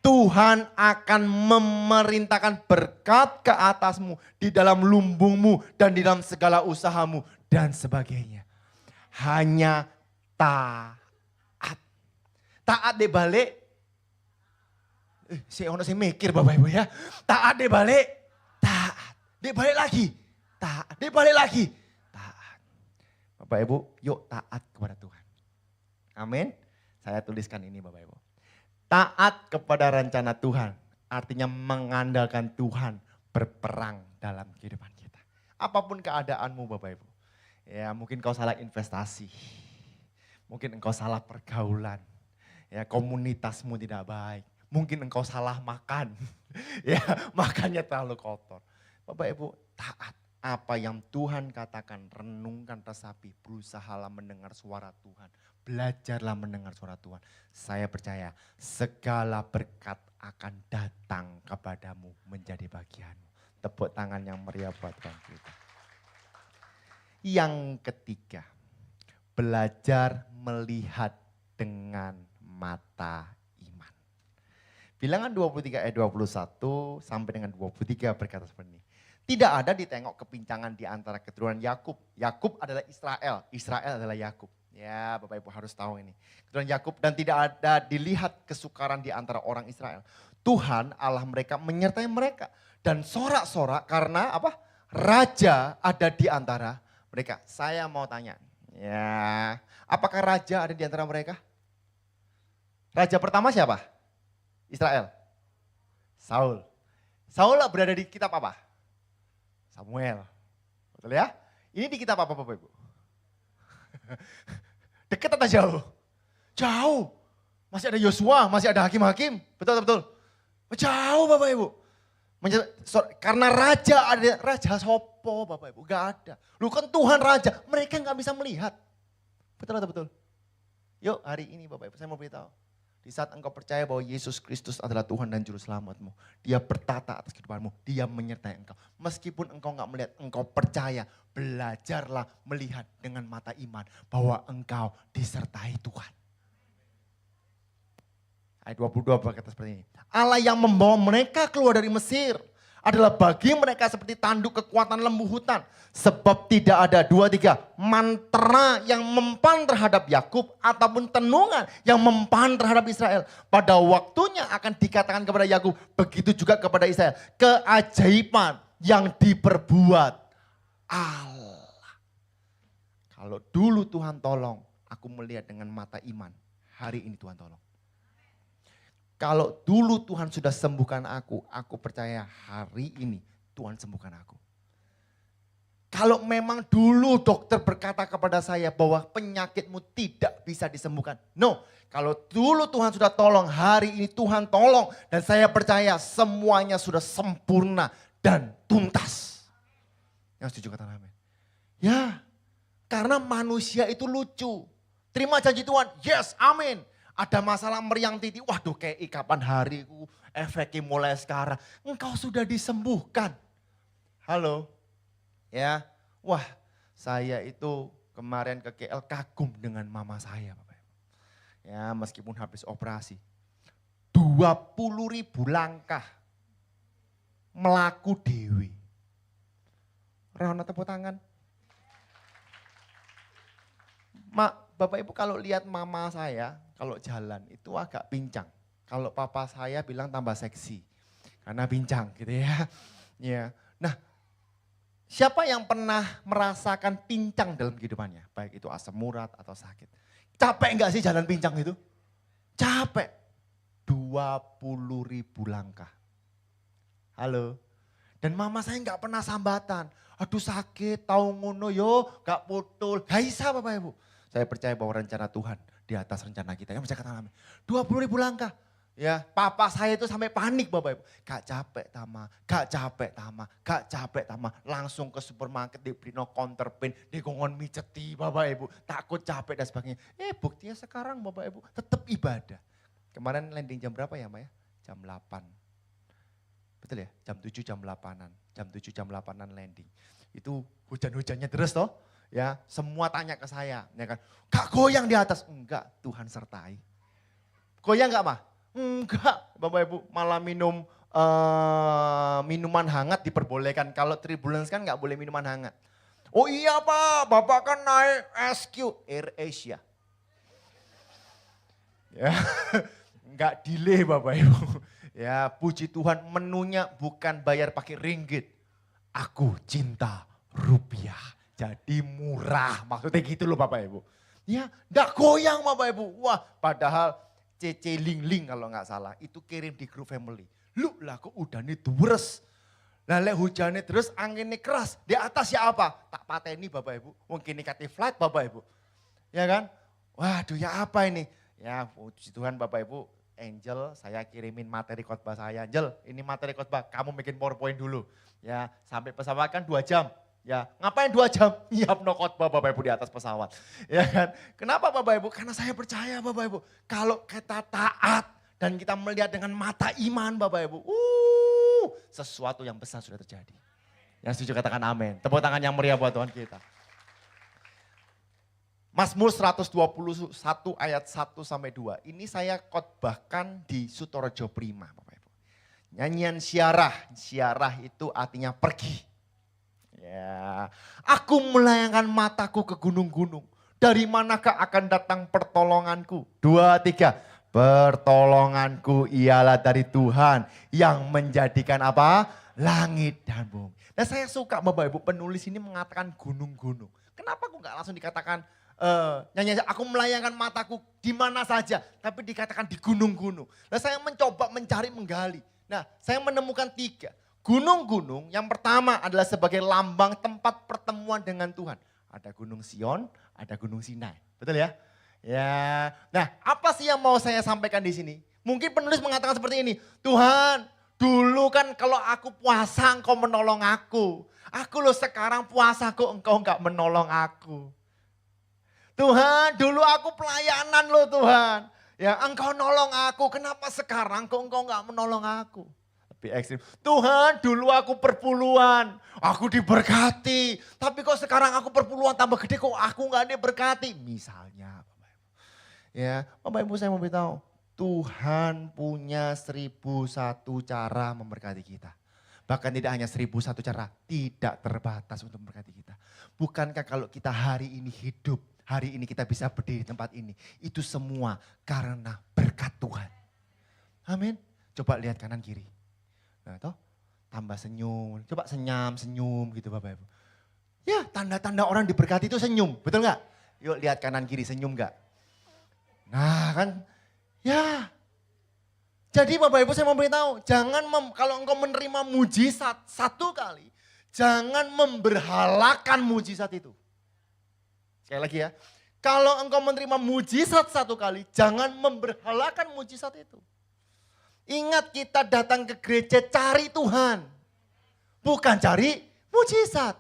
Tuhan akan memerintahkan berkat ke atasmu di dalam lumbungmu dan di dalam segala usahamu dan sebagainya. Hanya taat. Taat di balik. Saya mikir Bapak Ibu ya. Taat di balik. Taat. Di balik lagi. Taat. Di balik lagi. Taat. Bapak Ibu yuk taat kepada Tuhan. Amin. Saya tuliskan ini Bapak Ibu. Taat kepada rencana Tuhan, artinya mengandalkan Tuhan berperang dalam kehidupan kita. Apapun keadaanmu Bapak Ibu. Ya mungkin kau salah investasi, mungkin engkau salah pergaulan, ya komunitasmu tidak baik. Mungkin engkau salah makan, ya makannya terlalu kotor. Bapak Ibu taat. Apa yang Tuhan katakan, renungkan, resapi, berusahalah mendengar suara Tuhan. Belajarlah mendengar suara Tuhan. Saya percaya segala berkat akan datang kepadamu menjadi bagianmu. Tepuk tangan yang meriah buat Tuhan kita. Yang ketiga, belajar melihat dengan mata iman. Bilangan 23 ayat 21 sampai dengan 23 berkata seperti ini. Tidak ada ditengok kepincangan di antara keturunan Yakub. Yakub adalah Israel, Israel adalah Yakub. Ya Bapak Ibu harus tahu ini. Keturunan Yakub dan tidak ada dilihat kesukaran di antara orang Israel. Tuhan Allah mereka menyertai mereka. Dan sorak-sorak karena apa? Raja ada di antara mereka. Saya mau tanya, ya apakah raja ada di antara mereka? Raja pertama siapa? Israel. Saul. Saul berada di kitab apa? Samuel. Betul ya? Ini di kitab apa Bapak Ibu? Dekat atau jauh? Jauh. Masih ada Yosua, masih ada hakim-hakim. Betul. Jauh Bapak Ibu. Karena raja ada, raja sopo Bapak Ibu. Gak ada. Lu kan Tuhan raja, mereka gak bisa melihat. Betul. Yuk hari ini Bapak Ibu saya mau beritahu. Di saat engkau percaya bahwa Yesus Kristus adalah Tuhan dan Juru Selamatmu. Dia bertata atas kehidupanmu. Dia menyertai engkau. Meskipun engkau gak melihat, engkau percaya. Belajarlah melihat dengan mata iman. Bahwa engkau disertai Tuhan. Ayat 22 berkata seperti ini. Allah yang membawa mereka keluar dari Mesir adalah bagi mereka seperti tanduk kekuatan lembu hutan. Sebab tidak ada 2-3 mantra yang mempan terhadap Yakub ataupun tenungan yang mempan terhadap Israel. Pada waktunya akan dikatakan kepada Yakub, begitu juga kepada Israel. Keajaiban yang diperbuat Allah. Kalau dulu Tuhan tolong, aku melihat dengan mata iman. Hari ini Tuhan tolong. Kalau dulu Tuhan sudah sembuhkan aku percaya hari ini Tuhan sembuhkan aku. Kalau memang dulu dokter berkata kepada saya bahwa penyakitmu tidak bisa disembuhkan. No, kalau dulu Tuhan sudah tolong, hari ini Tuhan tolong. Dan saya percaya semuanya sudah sempurna dan tuntas. Yang setuju kata amin. Ya, karena manusia itu lucu. Terima janji Tuhan, yes, amin. Ada masalah meriang titik, waduh kayak kapan hariku, efeknya mulai sekarang. Engkau sudah disembuhkan. Halo, ya, wah saya itu kemarin ke KL kagum dengan mama saya Bapak. Ya meskipun habis operasi, 20.000 langkah melaku dewi. Rono tepuk tangan. Bapak Ibu kalau lihat mama saya, kalau jalan itu agak pincang. Kalau papa saya bilang tambah seksi. Karena pincang gitu ya. Ya. Nah, siapa yang pernah merasakan pincang dalam kehidupannya? Baik itu asam urat atau sakit. Capek enggak sih jalan pincang itu? Capek. 20.000 langkah. Halo. Dan mama saya enggak pernah sambatan. Aduh sakit, tahu ngono yo, gak putul. Gak bisa Bapak Ibu. Saya percaya bahwa rencana Tuhan di atas rencana kita. Yang bisa kata amin. 20.000 langkah. Ya, papa saya itu sampai panik Bapak Ibu. Gak capek Tama, gak capek Tama, gak capek Tama. Langsung ke supermarket diberi no counterpain, digongon miceti Bapak Ibu. Takut capek dan sebagainya. Buktinya sekarang Bapak Ibu tetap ibadah. Kemarin landing jam berapa ya Maya? Jam 8. Betul ya? Jam 7 jam 8-an. Jam 7 jam 8-an landing. Itu hujan-hujannya terus toh. Ya, semua tanya ke saya, ya kan? Gak goyang di atas? Enggak, Tuhan sertai. Goyang enggak mah? Enggak, Bapak Ibu malah minum minuman hangat diperbolehkan. Kalau turbulence kan enggak boleh minuman hangat. Oh iya Pak, Bapak kan naik SQ, Air Asia. Ya, enggak delay Bapak Ibu. Ya, puji Tuhan menunya bukan bayar pakai ringgit. Aku cinta rupiah. Jadi murah, maksudnya gitu loh Bapak Ibu. Ya, enggak goyang Bapak Ibu. Wah, padahal Cece Ling Ling kalau nggak salah, itu kirim di grup family. Lu lah kok udah nih deres. Lalu hujannya terus, anginnya keras. Di atas ya apa? Tak pateni Bapak Ibu. Mungkin nikati flight Bapak Ibu. Ya kan? Waduh ya apa ini? Ya puji Tuhan Bapak Ibu. Angel, saya kirimin materi khotbah saya. Angel, ini materi khotbah, kamu bikin PowerPoint dulu. Ya, sampai pesawat kan 2 jam. Ya, ngapain 2 jam? Nyiap no khotbah Bapak Ibu di atas pesawat. Ya kan? Kenapa Bapak Ibu? Karena saya percaya Bapak Ibu. Kalau kita taat dan kita melihat dengan mata iman Bapak Ibu. Sesuatu yang besar sudah terjadi. Yang setuju katakan amin. Tepuk tangan yang meriah buat Tuhan kita. Mazmur 121 ayat 1 sampai 2. Ini saya khotbahkan di Sutorejo Prima Bapak Ibu. Nyanyian syarah. Syarah itu artinya pergi. Ya, aku melayangkan mataku ke gunung-gunung. Dari manakah akan datang pertolonganku? 2, 3. Pertolonganku ialah dari Tuhan yang menjadikan apa? Langit dan bumi. Nah saya suka Bapak Ibu penulis ini mengatakan gunung-gunung. Kenapa aku gak langsung dikatakan nyanyi aku melayangkan mataku di mana saja. Tapi dikatakan di gunung-gunung. Nah saya mencoba mencari menggali. Nah saya menemukan 3. Gunung-gunung yang pertama adalah sebagai lambang tempat pertemuan dengan Tuhan. Ada Gunung Sion, ada Gunung Sinai. Betul ya? Ya. Nah, apa sih yang mau saya sampaikan di sini? Mungkin penulis mengatakan seperti ini. Tuhan, dulu kan kalau aku puasa engkau menolong aku. Aku loh sekarang puasa kok engkau enggak menolong aku. Tuhan, dulu aku pelayanan loh Tuhan. Ya, engkau nolong aku. Kenapa sekarang kok engkau enggak menolong aku? Ekstrim. Tuhan dulu aku perpuluhan, aku diberkati. Tapi kok sekarang aku perpuluhan tambah gede kok aku gak diberkati. Misalnya Bapak Ibu. Ya, Bapak Ibu saya mau beritahu. Tuhan punya 1001 cara memberkati kita. Bahkan tidak hanya 1001 cara, tidak terbatas untuk memberkati kita. Bukankah kalau kita hari ini hidup, hari ini kita bisa berdiri di tempat ini. Itu semua karena berkat Tuhan. Amin. Coba lihat kanan kiri. Nah toh tambah senyum, coba senyum gitu Bapak Ibu. Ya tanda-tanda orang diberkati itu senyum, betul gak? Yuk lihat kanan kiri senyum gak? Nah kan ya. Jadi Bapak Ibu saya mau beritahu, jangan kalau engkau menerima mujizat 1 kali, jangan memberhalakan mujizat itu. Sekali lagi ya, kalau engkau menerima mujizat 1 kali, jangan memberhalakan mujizat itu. Ingat kita datang ke gereja cari Tuhan. Bukan cari mujizat.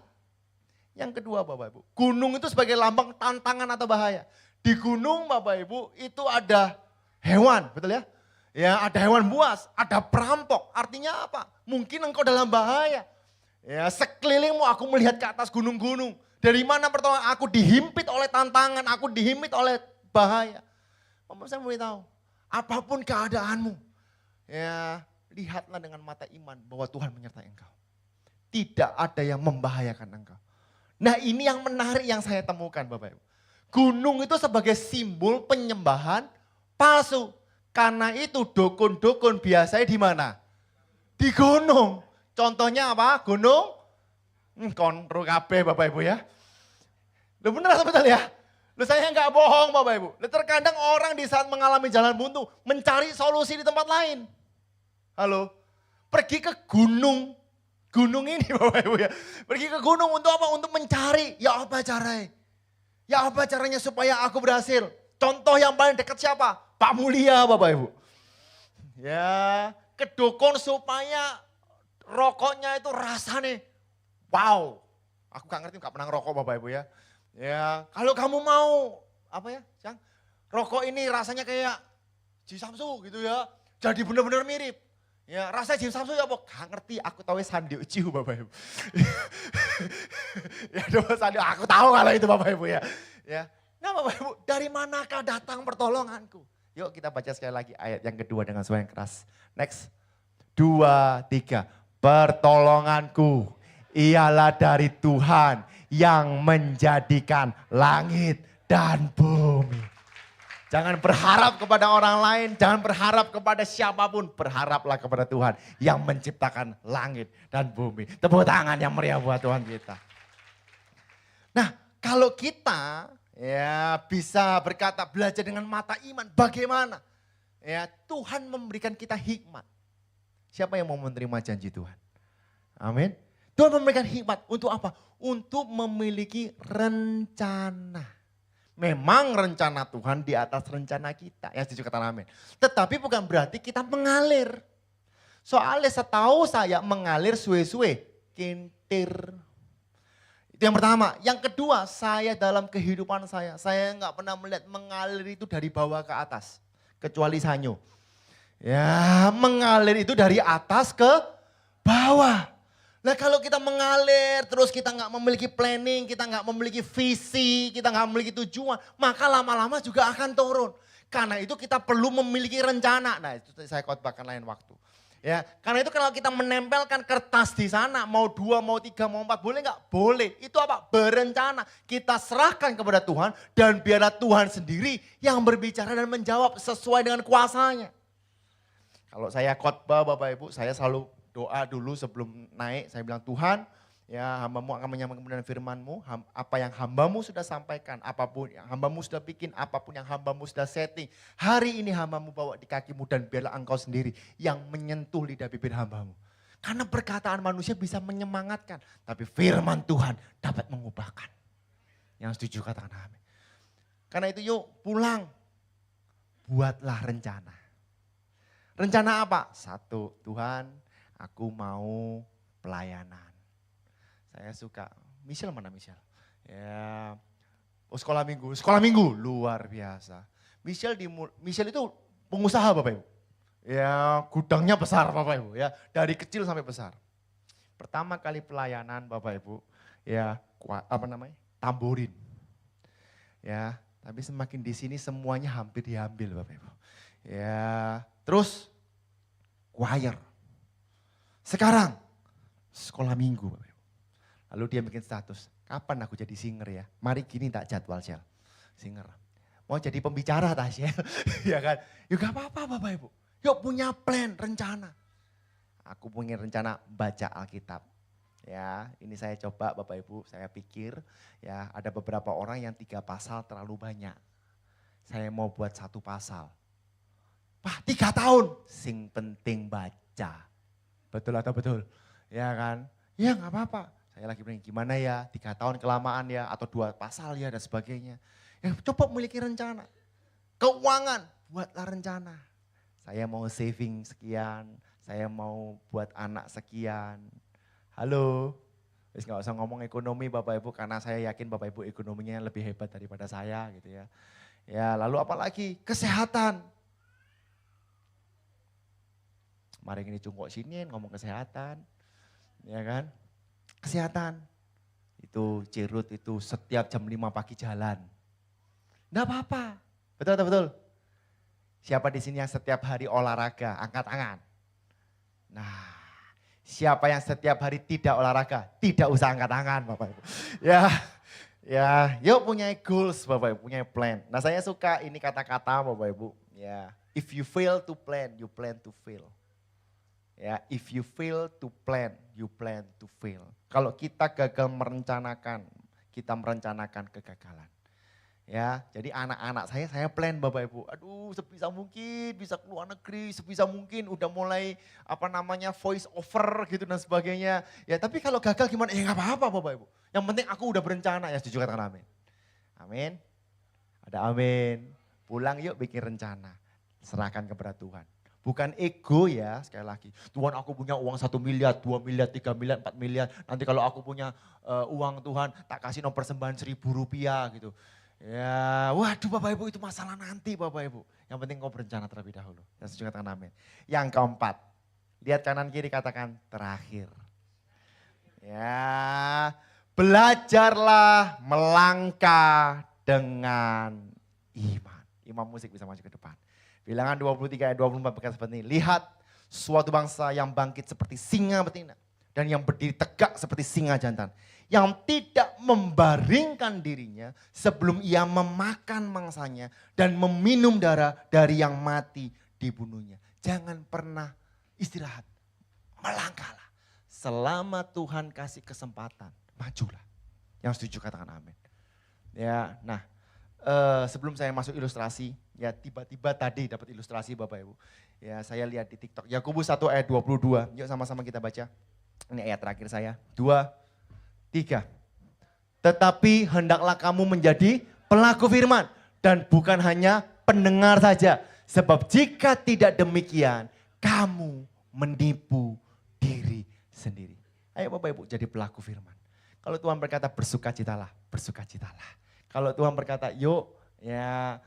Yang kedua Bapak Ibu. Gunung itu sebagai lambang tantangan atau bahaya. Di gunung Bapak Ibu itu ada hewan, betul ya? Ya ada hewan buas, ada perampok. Artinya apa? Mungkin engkau dalam bahaya. Ya sekelilingmu aku melihat ke atas gunung-gunung. Dari mana pertolongan? Aku dihimpit oleh tantangan, aku dihimpit oleh bahaya. Bapak saya mau beritahu, apapun keadaanmu. Ya, lihatlah dengan mata iman bahwa Tuhan menyertai engkau. tidak ada yang membahayakan engkau. Nah ini yang menarik yang saya temukan Bapak Ibu. Gunung itu sebagai simbol penyembahan palsu. Karena itu dukun-dukun biasanya di mana? Di gunung. Contohnya apa? Gunung kontro kabeh Bapak Ibu ya. Lu bener betul ya? Lu saya nggak bohong Bapak Ibu. Lu terkadang orang di saat mengalami jalan buntu mencari solusi di tempat lain. Halo? Pergi ke gunung. Gunung ini Bapak Ibu ya. Pergi ke gunung untuk apa? Untuk mencari. Ya apa caranya? Ya apa caranya supaya aku berhasil? Contoh yang paling dekat siapa? Pak Mulia Bapak Ibu. Ya, ke dukun supaya rokoknya itu rasanya wow. Aku gak ngerti, gak pernah ngerokok Bapak Ibu ya. Ya, kalau kamu mau apa ya, Cang? Rokok ini rasanya kayak Ji Samsu gitu ya. Jadi benar-benar mirip. Ya, rasanya Ji Samsu ya, gak ngerti. Aku tahu Sandi Uciu Bapak Ibu. Ya, Sandi, aku tahu kalau itu Bapak Ibu ya. Ya. Nah Bapak Ibu, dari manakah datang pertolonganku? Yuk kita baca sekali lagi ayat yang kedua dengan suara yang keras. Next. 2, 3. Pertolonganku ialah dari Tuhan yang menjadikan langit dan bumi. Jangan berharap kepada orang lain, jangan berharap kepada siapapun. Berharaplah kepada Tuhan yang menciptakan langit dan bumi. Tepuk tangan yang meriah buat Tuhan kita. Nah kalau kita ya bisa berkata belajar dengan mata iman, bagaimana? Ya Tuhan memberikan kita hikmat. Siapa yang mau menerima janji Tuhan? Amin. Tuhan memberikan hikmat untuk apa? Untuk memiliki rencana. Memang rencana Tuhan di atas rencana kita. Yang setuju kata amin. Tetapi bukan berarti kita mengalir. Soalnya setahu saya mengalir suwe-suwe. Kintir. Itu yang pertama. Yang kedua, saya dalam kehidupan saya nggak pernah melihat mengalir itu dari bawah ke atas. Kecuali Sanyo. Ya mengalir itu dari atas ke bawah. Nah kalau kita mengalir terus kita nggak memiliki planning, kita nggak memiliki visi, kita nggak memiliki tujuan, maka lama-lama juga akan turun. Karena itu kita perlu memiliki rencana. Nah itu saya khotbahkan lain waktu. Ya, karena itu kalau kita menempelkan kertas di sana, mau 2, mau 3, mau 4, boleh nggak? Boleh. Itu apa? Berencana. Kita serahkan kepada Tuhan dan biarlah Tuhan sendiri yang berbicara dan menjawab sesuai dengan kuasanya. Kalau saya khotbah Bapak Ibu, saya selalu doa dulu sebelum naik. Saya bilang Tuhan, ya hambamu akan menyampaikan firman-Mu, apa yang hambamu sudah sampaikan, apapun yang hambamu sudah bikin, apapun yang hambamu sudah setting. Hari ini hambamu bawa di kakimu dan biarlah engkau sendiri yang menyentuh lidah bibir hambamu. Karena perkataan manusia bisa menyemangatkan, tapi firman Tuhan dapat mengubahkan. Yang setuju katakan amin. Karena itu yuk pulang, buatlah rencana. Rencana apa? 1, Tuhan aku mau pelayanan. Saya suka, Michelle mana Michelle? Ya, sekolah minggu luar biasa. Michelle itu pengusaha Bapak Ibu. Ya gudangnya besar Bapak Ibu ya, dari kecil sampai besar. Pertama kali pelayanan Bapak Ibu, ya tamborin. Ya, tapi semakin di sini semuanya hampir diambil Bapak Ibu. Ya, terus choir. Sekarang sekolah minggu Bapak Ibu. Lalu dia bikin status, kapan aku jadi singer ya? Mari gini tak jadwal Shell. Singer. Mau jadi pembicara tak Shell? Ya kan? Yuk gak apa-apa Bapak Ibu. Yuk punya plan, rencana. Aku punya rencana baca Alkitab. Ya, ini saya coba Bapak Ibu, saya pikir ya ada beberapa orang yang 3 pasal terlalu banyak. Saya mau buat 1 pasal. Pak 3 tahun, sing penting baca. Betul atau betul? Ya kan? Ya gak apa-apa. Saya lagi bilang gimana ya, 3 tahun kelamaan ya, atau 2 pasal ya dan sebagainya. Ya coba memiliki rencana. Keuangan, buatlah rencana. Saya mau saving sekian, saya mau buat anak sekian. Halo, wis gak usah ngomong ekonomi Bapak Ibu, karena saya yakin Bapak Ibu ekonominya lebih hebat daripada saya gitu ya. Ya lalu apalagi kesehatan. Mari ini cungkok sini ngomong kesehatan, ya kan. Kesehatan, itu Cirut itu setiap jam 5 pagi jalan. Enggak apa-apa, betul atau betul? Siapa di sini yang setiap hari olahraga, angkat tangan. Nah, Siapa yang setiap hari tidak olahraga, tidak usah angkat tangan Bapak Ibu. Ya, yuk punya goals Bapak Ibu, punya plan. Nah saya suka ini kata-kata Bapak Ibu. Ya, if you fail to plan, you plan to fail. Ya, if you fail to plan, you plan to fail. Kalau kita gagal merencanakan, kita merencanakan kegagalan. Ya, jadi anak-anak saya plan Bapak Ibu. Aduh, sebisa mungkin bisa keluar negeri, sebisa mungkin udah mulai voice over gitu dan sebagainya. Ya, tapi kalau gagal gimana? Ya nggak apa-apa Bapak Ibu. Yang penting aku udah berencana, ya setuju katakan amin. Amin. Ada amin. Pulang yuk bikin rencana. Serahkan kepada Tuhan. Bukan ego ya, sekali lagi. Tuhan aku punya uang 1 miliar, 2 miliar, 3 miliar, 4 miliar. Nanti kalau aku punya uang Tuhan tak kasih nomor persembahan 1.000 rupiah gitu. Ya, waduh Bapak Ibu itu masalah nanti Bapak Ibu. Yang penting kau berencana terlebih dahulu. Dan setuju katakan amin. Yang keempat, lihat kanan kiri katakan terakhir. Ya, belajarlah melangkah dengan iman. Imam musik bisa maju ke depan. Bilangan 23 ayat 24 berkata seperti ini. Lihat suatu bangsa yang bangkit seperti singa betina. Dan yang berdiri tegak seperti singa jantan. Yang tidak membaringkan dirinya sebelum ia memakan mangsanya. Dan meminum darah dari yang mati dibunuhnya. Jangan pernah istirahat. Melangkahlah. Selama Tuhan kasih kesempatan, majulah. Yang setuju katakan amin. Ya, nah sebelum saya masuk ilustrasi, ya tiba-tiba tadi dapat ilustrasi Bapak Ibu. Ya saya lihat di TikTok. Yakobus 1 ayat 22. Yuk sama-sama kita baca. Ini ayat terakhir saya. 2, 3. Tetapi hendaklah kamu menjadi pelaku firman. Dan bukan hanya pendengar saja. Sebab jika tidak demikian, kamu menipu diri sendiri. Ayo Bapak Ibu jadi pelaku firman. Kalau Tuhan berkata bersukacitalah, bersukacitalah. Kalau Tuhan berkata yuk ya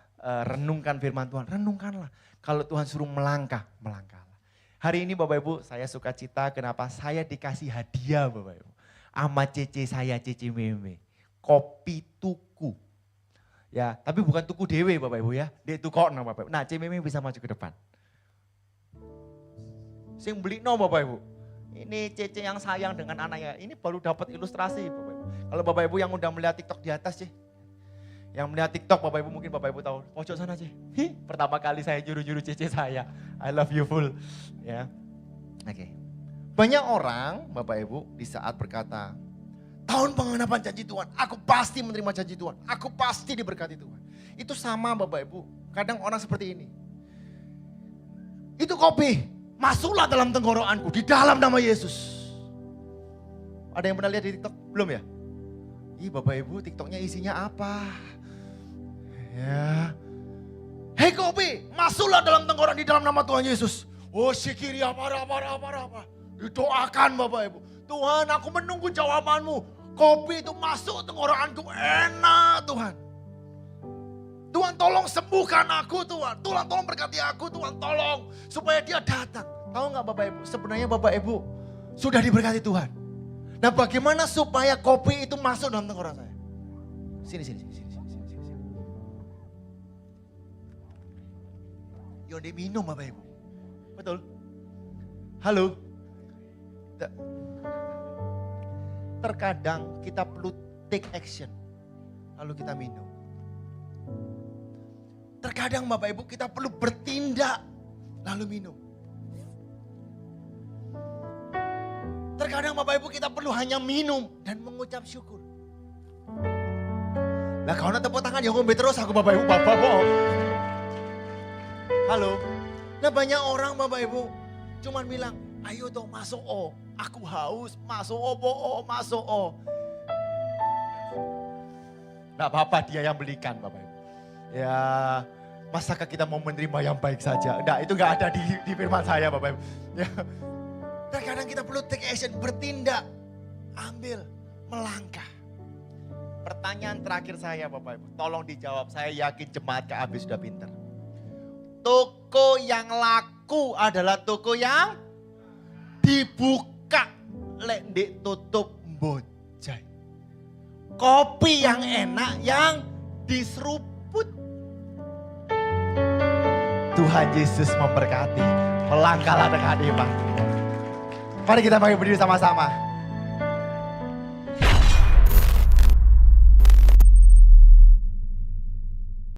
renungkan firman Tuhan, renungkanlah. Kalau Tuhan suruh melangkah, melangkahlah. Hari ini Bapak Ibu saya sukacita kenapa saya dikasih hadiah Bapak Ibu. Sama Cece saya, Cece Meme. Kopi tuku. Ya, tapi bukan tuku dewe Bapak Ibu ya. Dia tukokno Bapak Ibu. Nah Cece Meme bisa maju ke depan. Sing beli no Bapak Ibu. Ini Cece yang sayang dengan anaknya. Ini baru dapat ilustrasi Bapak Ibu. Kalau Bapak Ibu yang udah melihat TikTok di atas sih. Yang melihat TikTok Bapak Ibu mungkin Bapak Ibu tahu. Pojok sana sih. Pertama kali saya juru-juru Cece saya. I love you full. Ya. Oke. Banyak orang Bapak Ibu di saat berkata, tahun penggenapan janji Tuhan, aku pasti menerima janji Tuhan. Aku pasti diberkati Tuhan. Itu sama Bapak Ibu. Kadang orang seperti ini. Itu kopi. Masuklah dalam tenggorokanku di dalam nama Yesus. Ada yang pernah lihat di TikTok? Belum ya? Ih Bapak Ibu TikToknya isinya apa? Ya. Hei kopi, masuklah dalam tenggorokan di dalam nama Tuhan Yesus. Oh sikiri apa. Didoakan Bapak Ibu. Tuhan aku menunggu jawabanmu. Kopi itu masuk tenggorokanku enak Tuhan. Tuhan tolong sembuhkan aku Tuhan. Tuhan tolong berkati aku Tuhan tolong. Supaya dia datang. Tahu gak Bapak Ibu sebenarnya Bapak Ibu sudah diberkati Tuhan. Nah bagaimana supaya kopi itu masuk dalam tenggorokan saya? Sini. Yo diminum Bapak Ibu. Betul? Halo? Terkadang kita perlu take action. Lalu kita minum. Terkadang Bapak Ibu kita perlu bertindak. Lalu minum. Terkadang Bapak Ibu kita perlu hanya minum dan mengucap syukur. Nah kalau tepuk tangan ya ngombe terus aku Bapak Ibu. Bapak bohong. Halo. Nah banyak orang Bapak Ibu cuman bilang ayo dong masuk oh. Aku haus masuk oh masuk oh. Gak apa-apa dia yang belikan Bapak Ibu. Ya masakah kita mau menerima yang baik saja. Enggak itu gak ada di firman saya Bapak Ibu. Ya. Terkadang kita perlu take action, bertindak, ambil, melangkah. Pertanyaan terakhir saya Bapak Ibu, tolong dijawab. Saya yakin jemaat KAB sudah pintar. Toko yang laku adalah toko yang dibuka, lek tutup bojai. Kopi yang enak yang diseruput. Tuhan Yesus memberkati, melangkahlah dengan iman. Mari kita bangkit berdiri sama-sama.